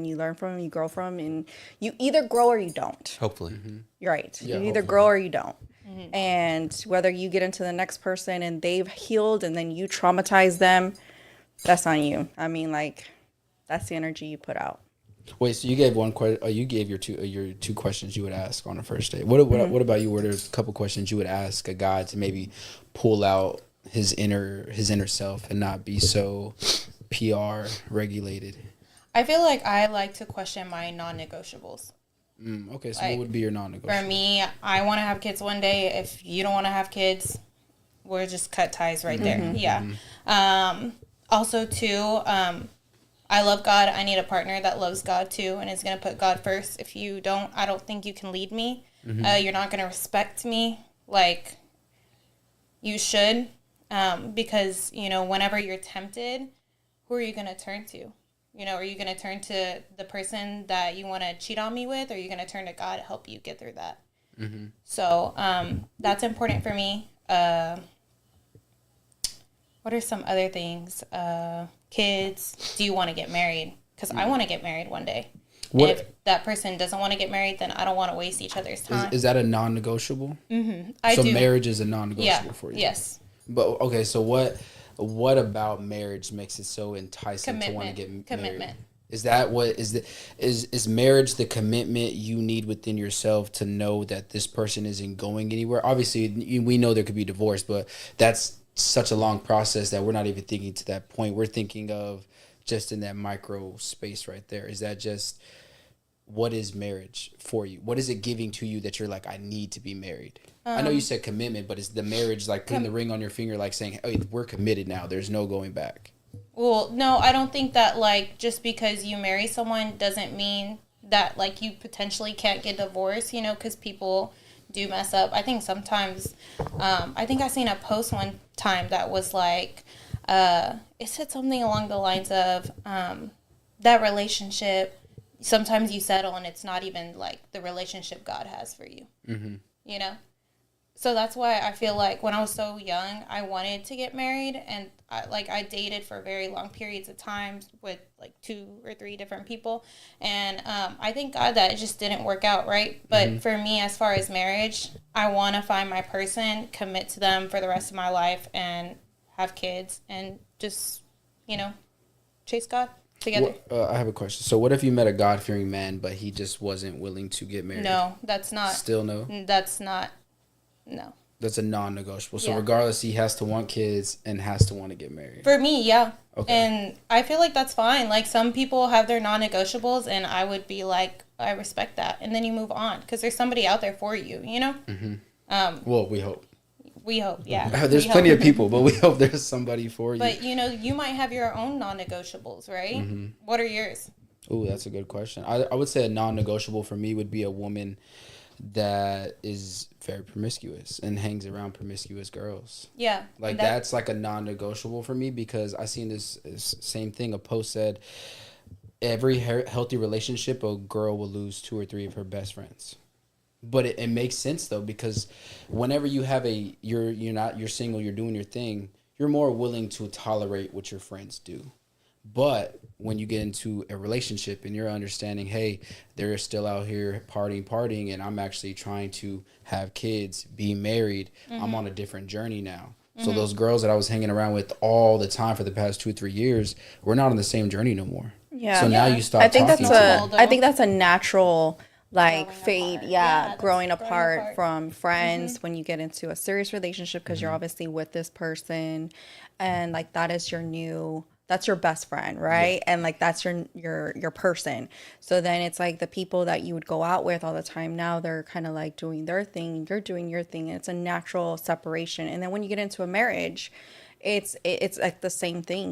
You learn from them, you grow from them, and you either grow or you don't. Hopefully. You're right. Yeah, You either hopefully. grow or you don't. And whether you get into the next person and they've healed and then you traumatize them, that's on you. I mean, like, that's the energy you put out. Wait, so you gave one question. You gave your two questions you would ask on a first date. What about you? Were there a couple questions you would ask a guy to maybe pull out his inner self and not be so PR regulated? I feel like I like to question my non-negotiables. Okay, so Like, what would be your non-negotiable? For me, I want to have kids one day. If you don't want to have kids, we're just cut ties right there. Yeah. Also, too, I love God. I need a partner that loves God, too, and is going to put God first. If you don't, I don't think you can lead me. You're not going to respect me like you should, because, whenever you're tempted, who are you going to turn to? Are you going to turn to the person that you want to cheat on me with, or are you going to turn to God to help you get through that? So that's important for me. What are some other things? Kids. Do you want to get married? Because I want to get married one day. What- If that person doesn't want to get married, then I don't want to waste each other's time. Is that a non-negotiable? I So do. marriage is a non-negotiable for you. Yes. But okay, so what about marriage makes it so enticing to want to get married? Commitment. Is that what is marriage the commitment you need within yourself to know that this person isn't going anywhere? Obviously, we know there could be divorce, but that's such a long process that we're not even thinking to that point. We're thinking of just in that micro space right there. Is that just what is marriage for you? What is it giving to you that you're like, I need to be married? I know you said commitment, but is the marriage like putting the ring on your finger, like saying, hey, we're committed now. There's no going back. Well, no, I don't think that, like, just because you marry someone doesn't mean that, like, you potentially can't get divorced, because people do mess up. I think sometimes, I think I seen a post one time that was like, it said something along the lines of, that relationship, sometimes you settle and it's not even, like, the relationship God has for you, So that's why I feel like when I was so young, I wanted to get married, and I dated for very long periods of time with like 2 or 3 different people, and I thank God that it just didn't work out, right? But for me, as far as marriage, I want to find my person, commit to them for the rest of my life, and have kids, and just chase God together. I have a question. So what if you met a God-fearing man, but he just wasn't willing to get married? No, that's not. Still no? That's not. No. That's a non-negotiable. So Yeah. regardless, he has to want kids and has to want to get married. For me, yeah. Okay. And I feel like that's fine. Like, some people have their non-negotiables, and I would be like, I respect that. And then you move on, because there's somebody out there for you, Well, we hope. We hope, yeah. There's We plenty hope. of people, but we hope there's somebody for you. But, you might have your own non-negotiables, right? What are yours? Ooh, that's a good question. I would say a non-negotiable for me would be a woman that is very promiscuous and hangs around promiscuous girls. Yeah. Like, that's like a non-negotiable for me, because I seen this same thing. A post said, every healthy relationship, a girl will lose 2 or 3 of her best friends. But it makes sense though, because whenever you have you're single, you're doing your thing, you're more willing to tolerate what your friends do. But when you get into a relationship and you're understanding, hey, they're still out here partying, and I'm actually trying to have kids, be married, I'm on a different journey now. So those girls that I was hanging around with all the time for the past 2 or 3 years, we're not on the same journey no more. Yeah. So now you stop I think talking that's to them. I think that's a natural like Growing fade, apart. yeah, Yeah, growing that's apart from friends when you get into a serious relationship, because you're obviously with this person, and like that's your best friend, right? And like that's your person. So then it's like the people that you would go out with all the time, now they're kind of like doing their thing, you're doing your thing, and it's a natural separation. And then when you get into a marriage, it's like the same thing.